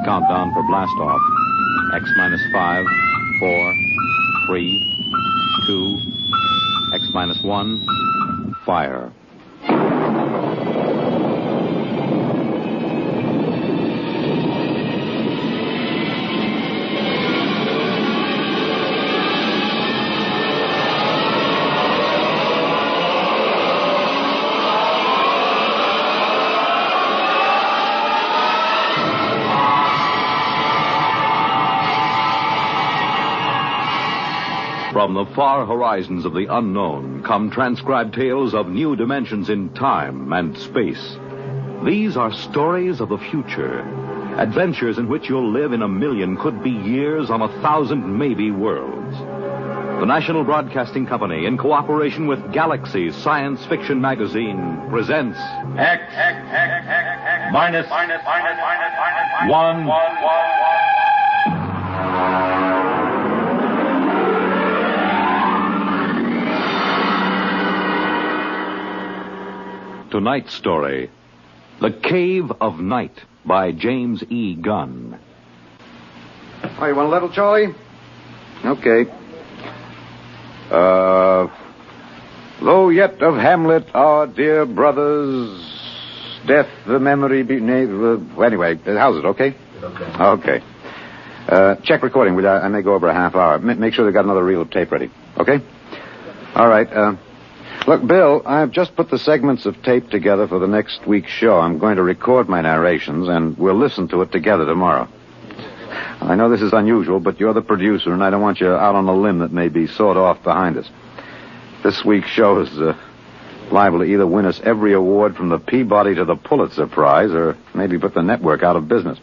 Countdown for blast off. X minus 5, 4, 3, 2, X minus 1, fire. From the far horizons of the unknown come transcribed tales of new dimensions in time and space. These are stories of the future, adventures in which you'll live in a million, could be years, on 1,000 maybe worlds. The National Broadcasting Company, in cooperation with Galaxy Science Fiction Magazine, presents X minus 1. Tonight's story, The Cave of Night, by James E. Gunn. Oh, you want a little, Charlie? Okay. Though yet of Hamlet, our dear brothers, death the memory be... Anyway, how's it, okay? Okay. Check recording, will you? I may go over a half hour. Make sure they've got another reel of tape ready, okay? All right, Look, Bill, I've just put the segments of tape together for the next week's show. I'm going to record my narrations, and we'll listen to it together tomorrow. I know this is unusual, but you're the producer, and I don't want you out on a limb that may be sawed off behind us. This week's show is liable to either win us every award from the Peabody to the Pulitzer Prize, or maybe put the network out of business.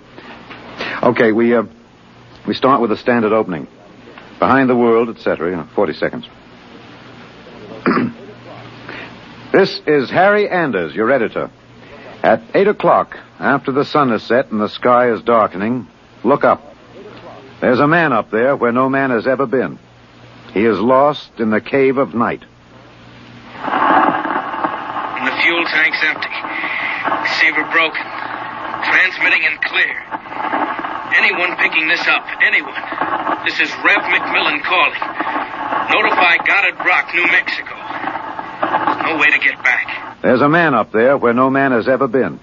Okay, we start with a standard opening. Behind the world, etc., 40 seconds. This is Harry Anders, your editor. At 8 o'clock, after the sun is set and the sky is darkening, look up. There's a man up there where no man has ever been. He is lost in the cave of night. And the fuel tank's empty. Receiver broken. Transmitting and clear. Anyone picking this up, anyone. This is Rev McMillan calling. Notify Goddard Rock, New Mexico. There's no way to get back. There's a man up there where no man has ever been.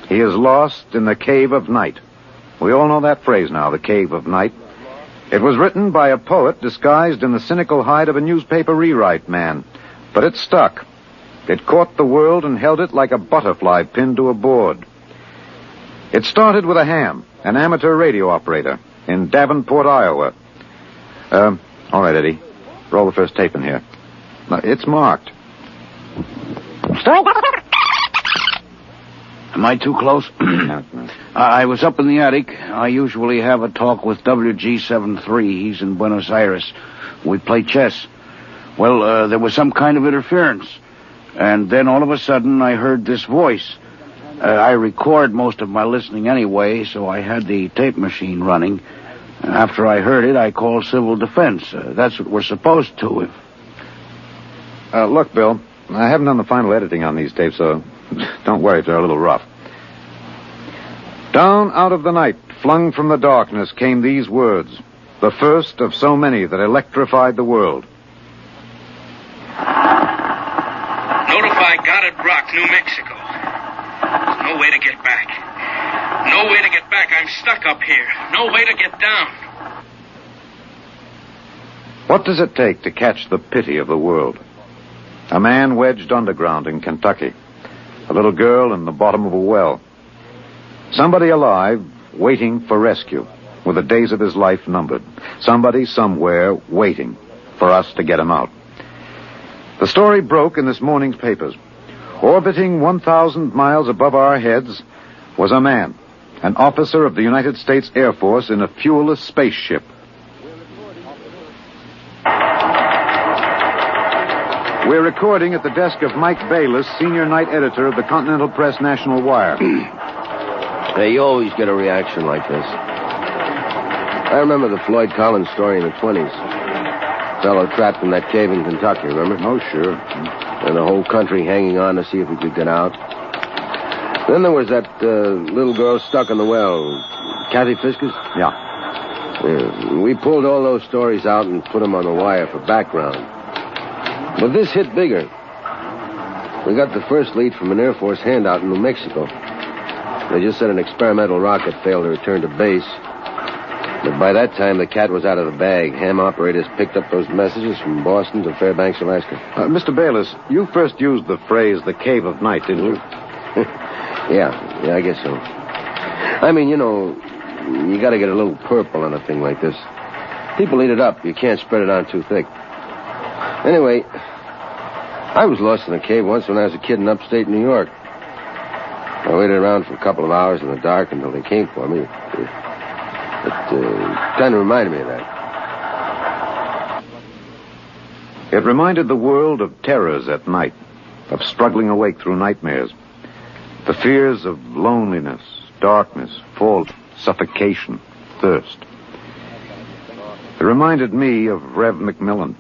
He is lost in the cave of night. We all know that phrase now, the cave of night. It was written by a poet disguised in the cynical hide of a newspaper rewrite man. But it stuck. It caught the world and held it like a butterfly pinned to a board. It started with a ham, an amateur radio operator, in Davenport, Iowa. All right, Eddie. Roll the first tape in here. It's marked. Am I too close? I was up in the attic. I usually have a talk with WG73. He's in Buenos Aires. We play chess. Well, there was some kind of interference. And then all of a sudden I heard this voice. I record most of my listening anyway, so I had the tape machine running. After I heard it, I called civil defense. That's what we're supposed to. Look, Bill, I haven't done the final editing on these tapes, so don't worry if they're a little rough. Down out of the night, flung from the darkness, came these words, the first of so many that electrified the world. Notify Goddard Rock, New Mexico. There's no way to get back. No way to get back. I'm stuck up here. No way to get down. What does it take to catch the pity of the world? A man wedged underground in Kentucky. A little girl in the bottom of a well. Somebody alive, waiting for rescue, with the days of his life numbered. Somebody somewhere waiting for us to get him out. The story broke in this morning's papers. Orbiting 1,000 miles above our heads was a man, an officer of the United States Air Force in a fuelless spaceship. We're recording at the desk of Mike Bayless, senior night editor of the Continental Press National Wire. Hey, you always get a reaction like this. I remember the Floyd Collins story in the 20s. Fellow trapped in that cave in Kentucky, remember? Oh, sure. And the whole country hanging on to see if he could get out. Then there was that little girl stuck in the well. Kathy Fisker's? Yeah. We pulled all those stories out and put them on the wire for background. But this hit bigger. We got the first lead from an Air Force handout in New Mexico. They just said an experimental rocket failed to return to base. But by that time, the cat was out of the bag. Ham operators picked up those messages from Boston to Fairbanks, Alaska. Mr. Bayless, you first used the phrase the cave of night, didn't you? Yeah, I guess so. I mean, you know, you gotta get a little purple on a thing like this. People eat it up. You can't spread it on too thick. Anyway, I was lost in a cave once when I was a kid in upstate New York. I waited around for a couple of hours in the dark until they came for me. It kind of reminded me of that. It reminded the world of terrors at night, of struggling awake through nightmares. The fears of loneliness, darkness, fall, suffocation, thirst. It reminded me of Rev McMillan.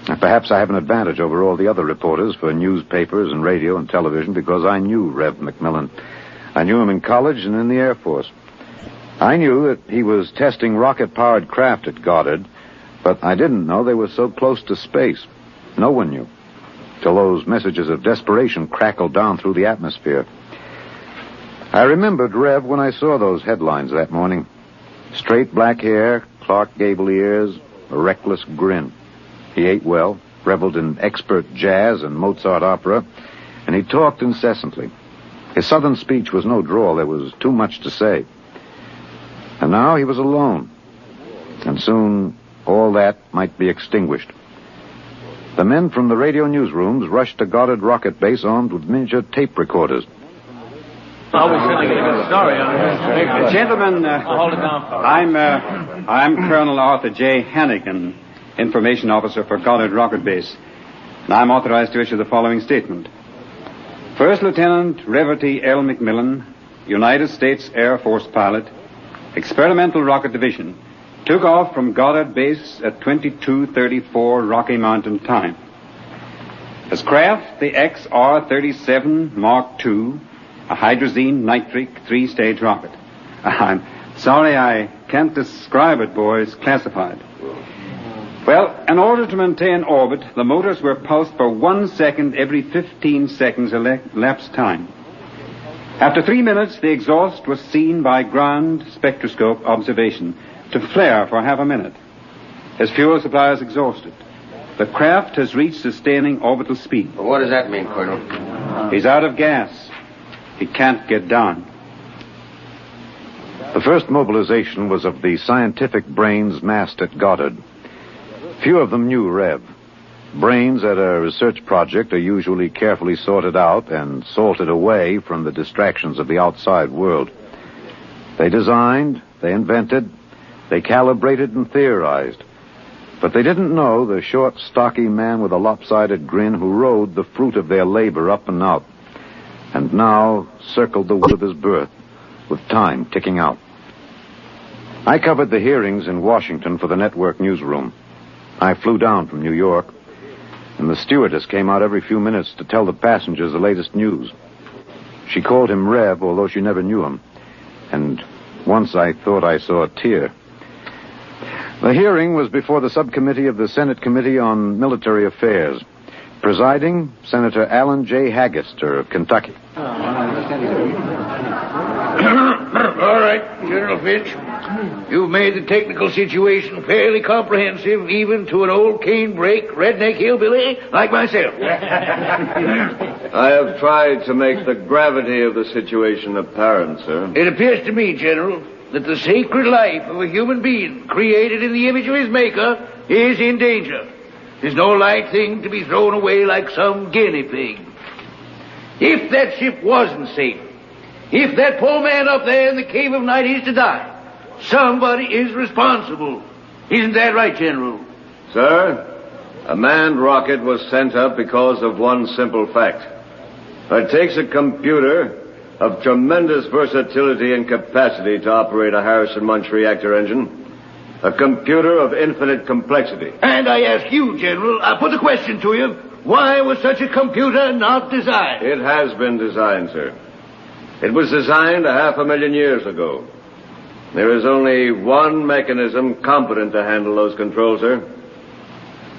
And perhaps I have an advantage over all the other reporters for newspapers and radio and television because I knew Rev McMillan. I knew him in college and in the Air Force. I knew that he was testing rocket-powered craft at Goddard, but I didn't know they were so close to space. No one knew, till those messages of desperation crackled down through the atmosphere. I remembered Rev when I saw those headlines that morning. Straight black hair, Clark Gable ears, a reckless grin. He ate well, reveled in expert jazz and Mozart opera, and he talked incessantly. His southern speech was no drawl. There was too much to say. And now he was alone. And soon all that might be extinguished. The men from the radio newsrooms rushed to Goddard Rocket Base armed with miniature tape recorders. Always certainly get a good story on it. Gentlemen, hold it down, fellas. I'm Colonel Arthur J. Hannigan, Information Officer for Goddard Rocket Base. And I'm authorized to issue the following statement. First Lieutenant Reverty L. McMillan, United States Air Force pilot, Experimental Rocket Division, took off from Goddard Base at 22:34 Rocky Mountain time. His craft, the XR-37 Mark II, a hydrazine nitric 3-stage rocket. I'm sorry I can't describe it, boys. Classified. Well, in order to maintain orbit, the motors were pulsed for 1 second every 15 seconds elapsed time. After 3 minutes, the exhaust was seen by ground spectroscope observation to flare for half a minute. His fuel supply is exhausted. The craft has reached sustaining orbital speed. Well, what does that mean, Colonel? He's out of gas. He can't get down. The first mobilization was of the scientific brains massed at Goddard. Few of them knew Rev. Brains at a research project are usually carefully sorted out and salted away from the distractions of the outside world. They designed, they invented, they calibrated and theorized. But they didn't know the short, stocky man with a lopsided grin who rode the fruit of their labor up and out, and now circled the wood of his birth, with time ticking out. I covered the hearings in Washington for the network newsroom. I flew down from New York, and the stewardess came out every few minutes to tell the passengers the latest news. She called him Rev, although she never knew him, and once I thought I saw a tear. The hearing was before the subcommittee of the Senate Committee on Military Affairs. Presiding, Senator Alan J. Haggister of Kentucky. All right, General Finch. You've made the technical situation fairly comprehensive, even to an old canebrake redneck hillbilly like myself. I have tried to make the gravity of the situation apparent, sir. It appears to me, General, that the sacred life of a human being created in the image of his maker is in danger. It's no light thing to be thrown away like some guinea pig. If that ship wasn't safe, if that poor man up there in the cave of night is to die, somebody is responsible. Isn't that right, General? Sir, a manned rocket was sent up because of one simple fact. It takes a computer of tremendous versatility and capacity to operate a Harrison-Munch reactor engine. A computer of infinite complexity. And I ask you, General, I put the question to you, why was such a computer not designed? It has been designed, sir. It was designed 500,000 years ago. There is only one mechanism competent to handle those controls, sir.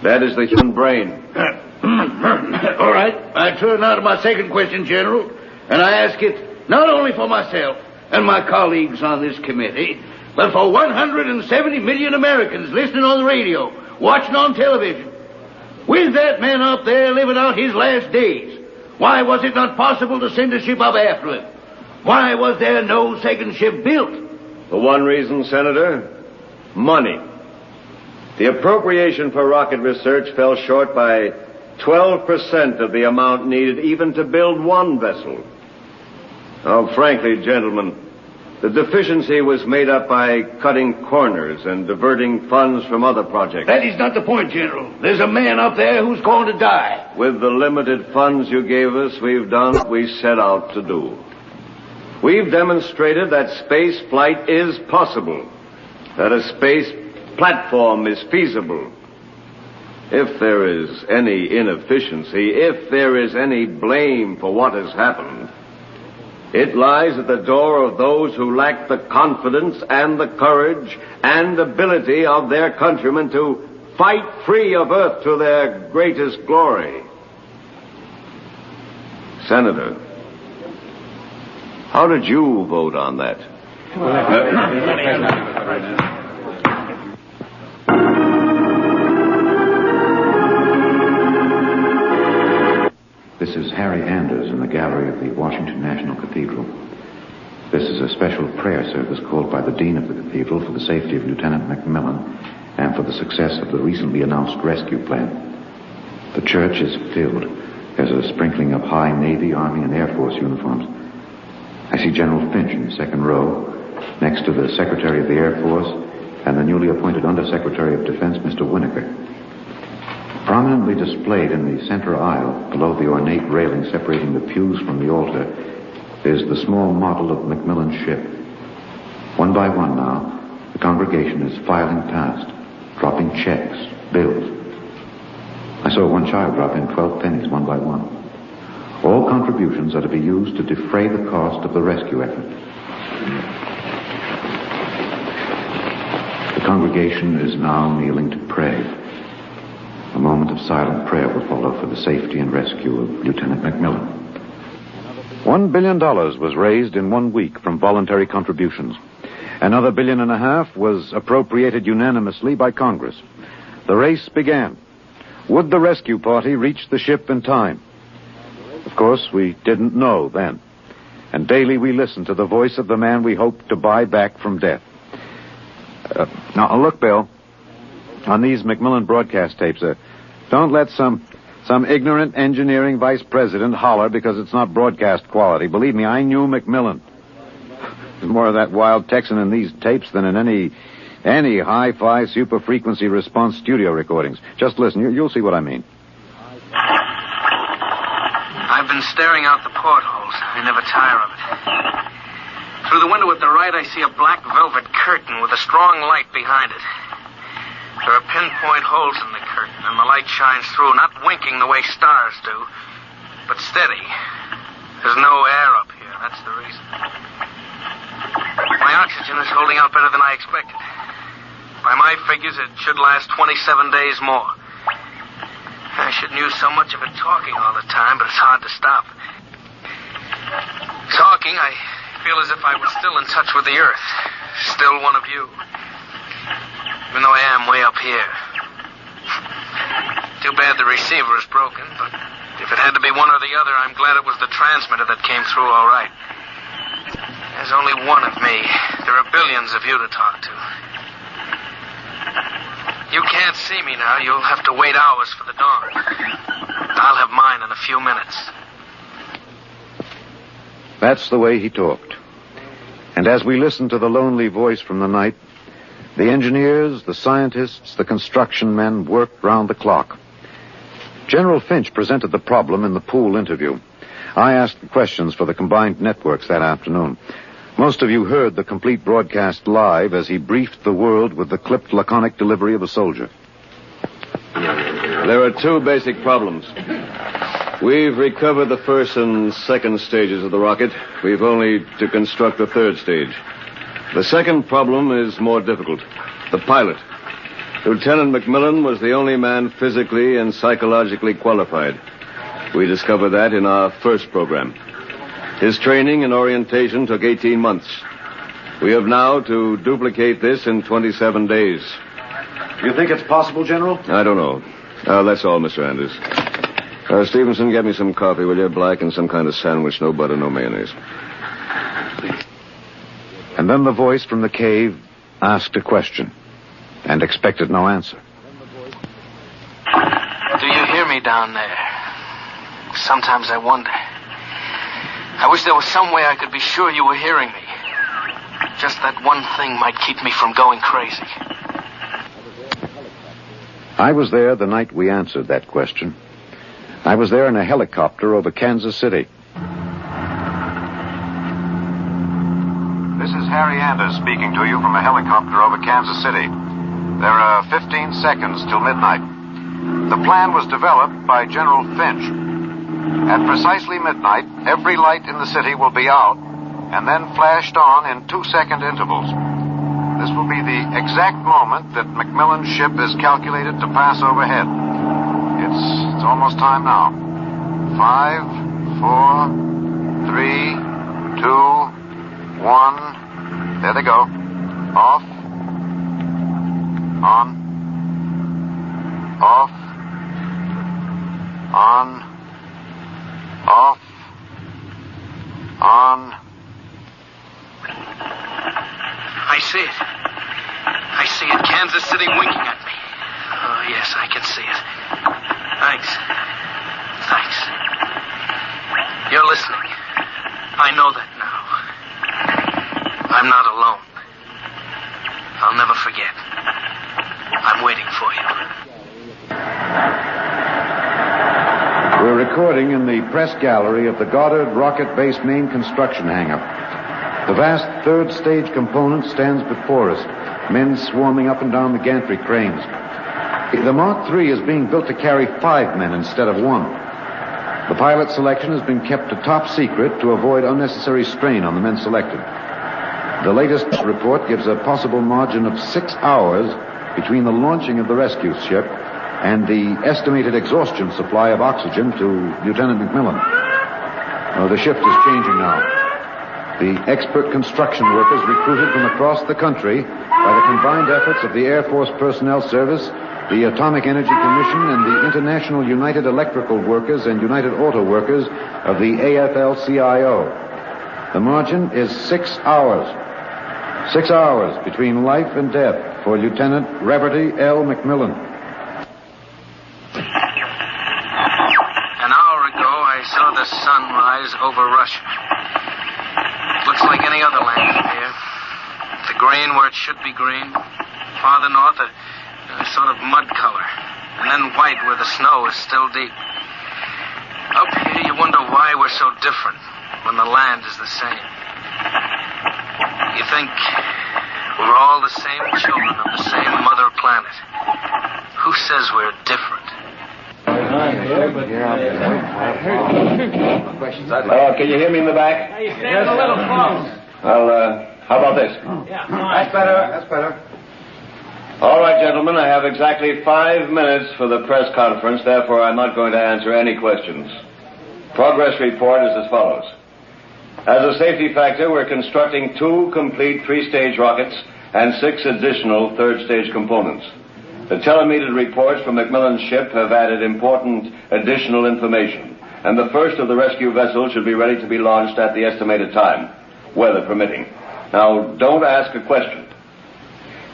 That is the human brain. All right. I turn now to my second question, General, and I ask it not only for myself and my colleagues on this committee, but for 170 million Americans listening on the radio, watching on television. With that man up there living out his last days, why was it not possible to send a ship up after him? Why was there no second ship built? For one reason, Senator, money. The appropriation for rocket research fell short by 12% of the amount needed even to build one vessel. Now, frankly, gentlemen, the deficiency was made up by cutting corners and diverting funds from other projects. That is not the point, General. There's a man up there who's going to die. With the limited funds you gave us, we've done what we set out to do. We've demonstrated that space flight is possible, that a space platform is feasible. If there is any inefficiency, if there is any blame for what has happened, it lies at the door of those who lack the confidence and the courage and ability of their countrymen to fight free of Earth to their greatest glory. Senator, how did you vote on that? This is Harry Anders in the gallery of the Washington National Cathedral. This is a special prayer service called by the Dean of the Cathedral for the safety of Lieutenant McMillan and for the success of the recently announced rescue plan. The church is filled. There's a sprinkling of high Navy, Army, and Air Force uniforms. I see General Finch in the second row, next to the Secretary of the Air Force and the newly appointed Undersecretary of Defense, Mr. Winokur. Prominently displayed in the center aisle, below the ornate railing separating the pews from the altar, is the small model of McMillan's ship. One by one now, the congregation is filing past, dropping checks, bills. I saw one child drop in 12 pennies one by one. All contributions are to be used to defray the cost of the rescue effort. The congregation is now kneeling to pray. A moment of silent prayer will follow for the safety and rescue of Lieutenant McMillan. $1 billion was raised in 1 week from voluntary contributions. Another $1.5 billion was appropriated unanimously by Congress. The race began. Would the rescue party reach the ship in time? Of course, we didn't know then. And daily we listened to the voice of the man we hoped to buy back from death. Now, look, Bill. On these McMillan broadcast tapes, don't let some ignorant engineering vice president holler because it's not broadcast quality. Believe me, I knew McMillan. There's more of that wild Texan in these tapes than in any hi-fi super-frequency response studio recordings. Just listen, you'll see what I mean. I've been staring out the portholes. I never tire of it. Through the window at the right, I see a black velvet curtain with a strong light behind it. There are pinpoint holes in the curtain, and the light shines through, not winking the way stars do, but steady. There's no air up here, that's the reason. My oxygen is holding out better than I expected. By my figures, it should last 27 days more. I shouldn't use so much of it talking all the time, but it's hard to stop. Talking, I feel as if I was still in touch with the Earth, still one of you. Even though I am way up here. Too bad the receiver is broken, but if it had to be one or the other, I'm glad it was the transmitter that came through all right. There's only one of me. There are billions of you to talk to. You can't see me now. You'll have to wait hours for the dawn. I'll have mine in a few minutes. That's the way he talked. And as we listened to the lonely voice from the night, the engineers, the scientists, the construction men worked round the clock. General Finch presented the problem in the pool interview. I asked the questions for the combined networks that afternoon. Most of you heard the complete broadcast live as he briefed the world with the clipped, laconic delivery of a soldier. There are two basic problems. We've recovered the first and second stages of the rocket. We've only to construct the third stage. The second problem is more difficult. The pilot. Lieutenant McMillan was the only man physically and psychologically qualified. We discovered that in our first program. His training and orientation took 18 months. We have now to duplicate this in 27 days. You think it's possible, General? I don't know. That's all, Mr. Anders. Stevenson, get me some coffee, will you? Black and some kind of sandwich, no butter, no mayonnaise. And then the voice from the cave asked a question and expected no answer. Do you hear me down there? Sometimes I wonder. I wish there was some way I could be sure you were hearing me. Just that one thing might keep me from going crazy. I was there the night we answered that question. I was there in a helicopter over Kansas City. This is Harry Anders speaking to you from a helicopter over Kansas City. There are 15 seconds till midnight. The plan was developed by General Finch. At precisely midnight, every light in the city will be out and then flashed on in 2-second intervals. This will be the exact moment that McMillan's ship is calculated to pass overhead. It's almost time now. 5, 4, 3, 2, 1. There they go. Off. On. Off. On. Off. On. I see it. I see it. Kansas City winking at me. Oh, yes, I can see it. Thanks. Thanks. You're listening. I know that now. I'm not alone. I'll never forget. I'm waiting for you. We're recording in the press gallery of the Goddard Rocket Base main construction hangar. The vast third stage component stands before us, men swarming up and down the gantry cranes. The Mark III is being built to carry 5 men instead of 1. The pilot selection has been kept a top secret to avoid unnecessary strain on the men selected. The latest report gives a possible margin of 6 hours between the launching of the rescue ship and the estimated exhaustion supply of oxygen to Lieutenant McMillan. The shift is changing now. The expert construction workers recruited from across the country by the combined efforts of the Air Force Personnel Service, the Atomic Energy Commission, and the International United Electrical Workers and United Auto Workers of the AFL-CIO. The margin is 6 hours. 6 hours between life and death for Lieutenant Reverdy L. McMillan. An hour ago, I saw the sun rise over Russia. Looks like any other land from here. The green where it should be green. Farther north, a sort of mud color. And then white where the snow is still deep. Up here, you wonder why we're so different when the land is the same. You think we're all the same children of the same mother planet. Who says we're different? Can you hear me in the back? Hey, you stand a little close. Well, how about this? Yeah, That's better. That's better. All right, gentlemen, I have exactly 5 minutes for the press conference. Therefore, I'm not going to answer any questions. Progress report is as follows. As a safety factor, we're constructing 2 complete 3-stage rockets and 6 additional 3rd-stage components. The telemetered reports from McMillan's ship have added important additional information, and the first of the rescue vessels should be ready to be launched at the estimated time, weather permitting. Now, don't ask a question.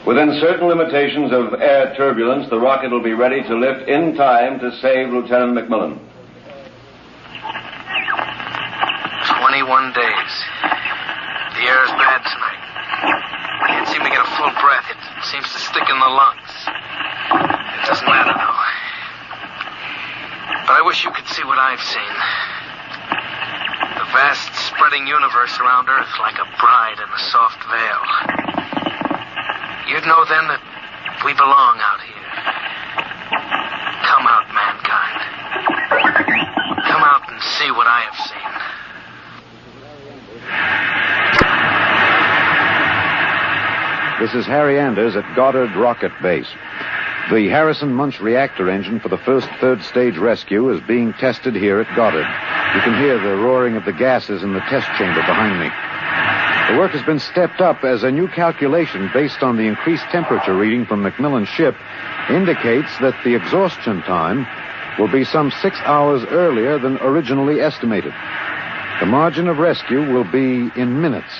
Within certain limitations of air turbulence, the rocket will be ready to lift in time to save Lieutenant McMillan. 21 days. The air is bad tonight. Can't seem to get a full breath. It seems to stick in the lungs. It doesn't matter, though. But I wish you could see what I've seen. The vast spreading universe around Earth like a bride in a soft veil. You'd know then that we belong out here. Come out, mankind. Come out and see what I have seen. This is Harry Anders at Goddard Rocket Base. The Harrison Munch reactor engine for the first third-stage rescue is being tested here at Goddard. You can hear the roaring of the gases in the test chamber behind me. The work has been stepped up as a new calculation based on the increased temperature reading from McMillan's ship indicates that the exhaustion time will be some 6 hours earlier than originally estimated. The margin of rescue will be in minutes.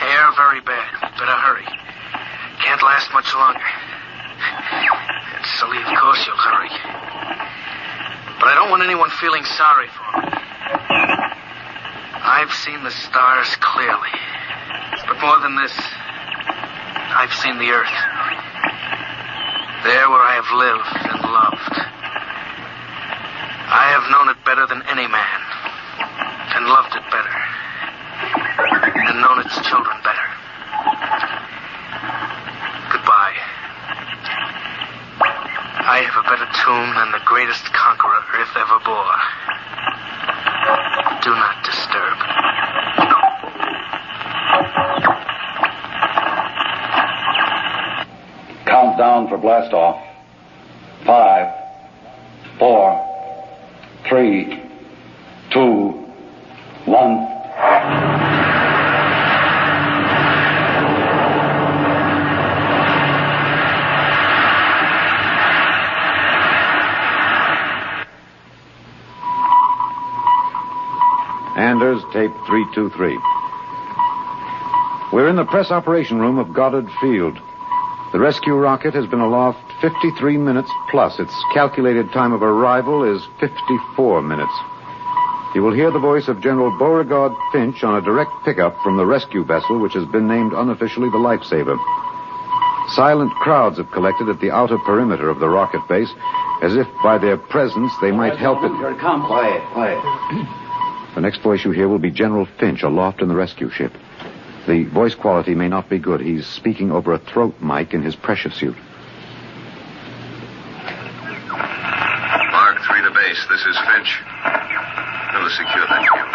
Air very bad. Better hurry. Can't last much longer. And Sully, of course you'll hurry. But I don't want anyone feeling sorry for me. I've seen the stars clearly. But more than this, I've seen the earth. There where I have lived and loved. I have known it better than any man. And loved it better. And known its children better. Goodbye. I have a better tomb than the greatest conqueror earth ever bore. Do not disturb. Countdown for blast off. 5, 4, 3, 2, 1. Anders, tape 323. We're in the press operation room of Goddard Field. The rescue rocket has been aloft 53 minutes plus. Its calculated time of arrival is 54 minutes. You will hear the voice of General Beauregard Finch on a direct pickup from the rescue vessel, which has been named unofficially the Lifesaver. Silent crowds have collected at the outer perimeter of the rocket base, as if by their presence they might help it. Quiet. The next voice you hear will be General Finch aloft in the rescue ship. The voice quality may not be good. He's speaking over a throat mic in his pressure suit. Mark 3 to base. This is Finch. We'll secure that field.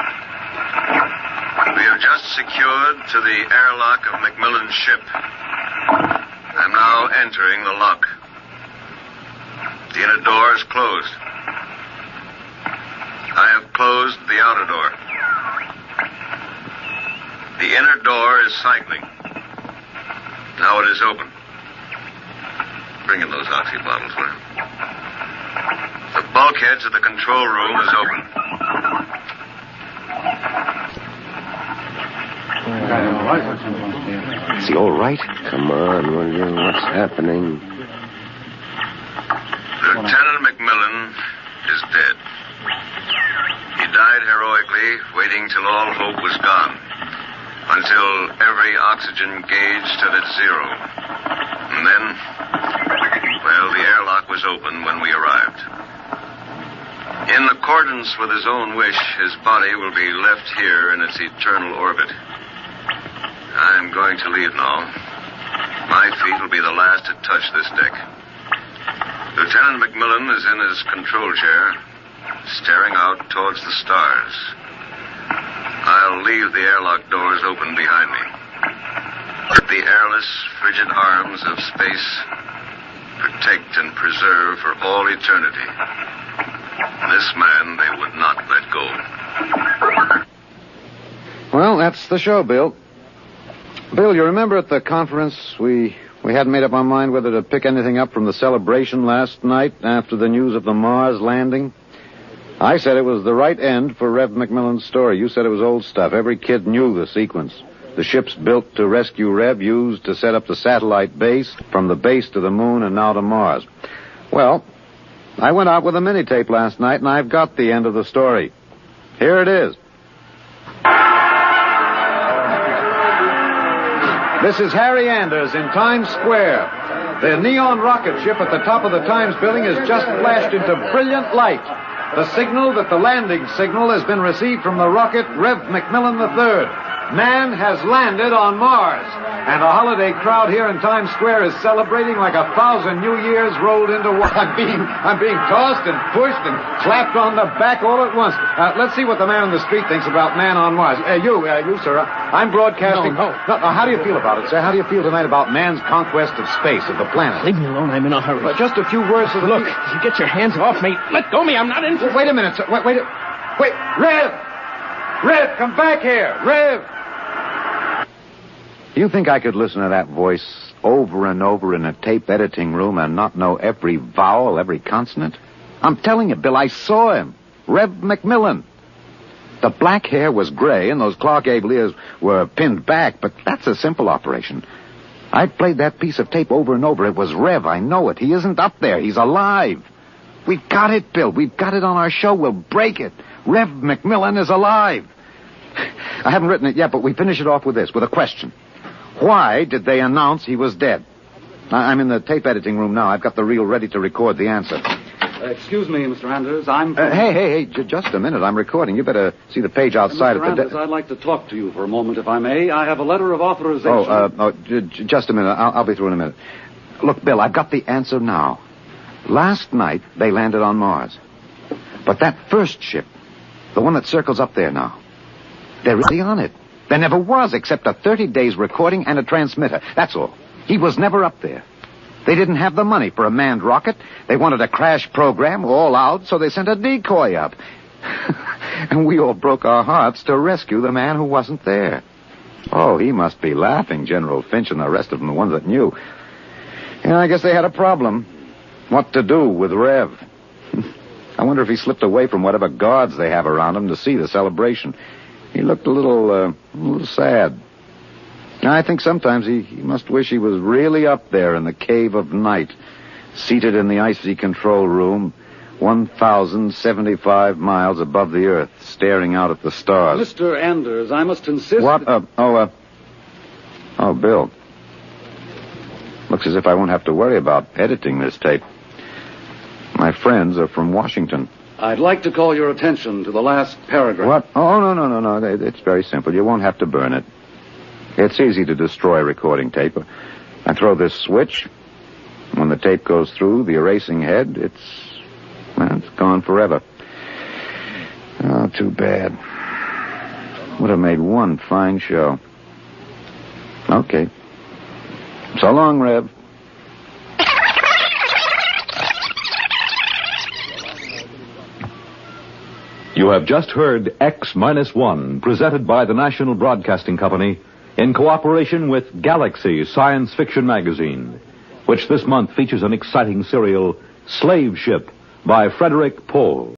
We have just secured to the airlock of McMillan's ship. I'm now entering the lock. The inner door is closed. I have closed the outer door. The inner door is cycling. Now it is open. Bring in those oxy bottles, will you? The bulkheads of the control room is open. Is he all right? Come on, will you? What's happening? Lieutenant McMillan is dead. He died heroically, waiting till all hope was gone. Until every oxygen gauge stood at 0. And then, well, the airlock was open when we arrived. In accordance with his own wish, his body will be left here in its eternal orbit. I'm going to leave now. My feet will be the last to touch this deck. Lieutenant McMillan is in his control chair, staring out towards the stars. I'll leave the airlock doors open behind me. Let the airless, frigid arms of space protect and preserve for all eternity. This man they would not let go. Well, that's the show, Bill. Bill, you remember at the conference we hadn't made up our mind whether to pick anything up from the celebration last night after the news of the Mars landing? I said it was the right end for Rev McMillan's story. You said it was old stuff. Every kid knew the sequence. The ships built to rescue Rev, used to set up the satellite base, from the base to the moon and now to Mars. Well, I went out with a mini-tape last night, and I've got the end of the story. Here it is. This is Harry Anders in Times Square. The neon rocket ship at the top of the Times building has just flashed into brilliant light. The signal that the landing signal has been received from the rocket Rev McMillan III. Man has landed on Mars. And the holiday crowd here in Times Square is celebrating like 1,000 New Years rolled into one. I'm being tossed and pushed and clapped on the back all at once. Let's see what the man on the street thinks about man on Mars. You, sir. I'm broadcasting. No. How do you feel about it, sir? How do you feel tonight about man's conquest of space, of the planet? Leave me alone. I'm in a hurry. Just a few words to the... Look, you get your hands off me. Let go of me. I'm not interested. Wait a minute, sir. Wait. Rev! Rev, come back here. Rev! You think I could listen to that voice over and over in a tape editing room and not know every vowel, every consonant? I'm telling you, Bill, I saw him. Rev McMillan. The black hair was gray and those Clark Gable ears were pinned back, but that's a simple operation. I played that piece of tape over and over. It was Rev, I know it. He isn't up there. He's alive. We've got it, Bill. We've got it on our show. We'll break it. Rev McMillan is alive. I haven't written it yet, but we finish it off with this, with a question. Why did they announce he was dead? I'm in the tape editing room now. I've got the reel ready to record the answer. Excuse me, Mr. Anders. I'm... Hey, just a minute. I'm recording. You better see the page outside Mr. of the... Anders, I'd like to talk to you for a moment, if I may. I have a letter of authorization. Just a minute. I'll be through in a minute. Look, Bill, I've got the answer now. Last night, they landed on Mars. But that first ship, the one that circles up there now, they're really on it. There never was, except a 30 days recording and a transmitter. That's all. He was never up there. They didn't have the money for a manned rocket. They wanted a crash program all out, so they sent a decoy up. And we all broke our hearts to rescue the man who wasn't there. Oh, he must be laughing, General Finch and the rest of them, the ones that knew. I guess they had a problem. What to do with Rev? I wonder if he slipped away from whatever guards they have around him to see the celebration. He looked a little sad. I think sometimes he must wish he was really up there in the cave of night, seated in the icy control room, 1,075 miles above the Earth, staring out at the stars. Mr. Anders, I must insist... What? Bill. Looks as if I won't have to worry about editing this tape. My friends are from Washington. I'd like to call your attention to the last paragraph. What? Oh, no. It's very simple. You won't have to burn it. It's easy to destroy recording tape. I throw this switch. When the tape goes through the erasing head, it's gone forever. Oh, too bad. Would have made one fine show. Okay. So long, Rev. You have just heard X-1, presented by the National Broadcasting Company in cooperation with Galaxy Science Fiction Magazine, which this month features an exciting serial, Slave Ship, by Frederick Pohl.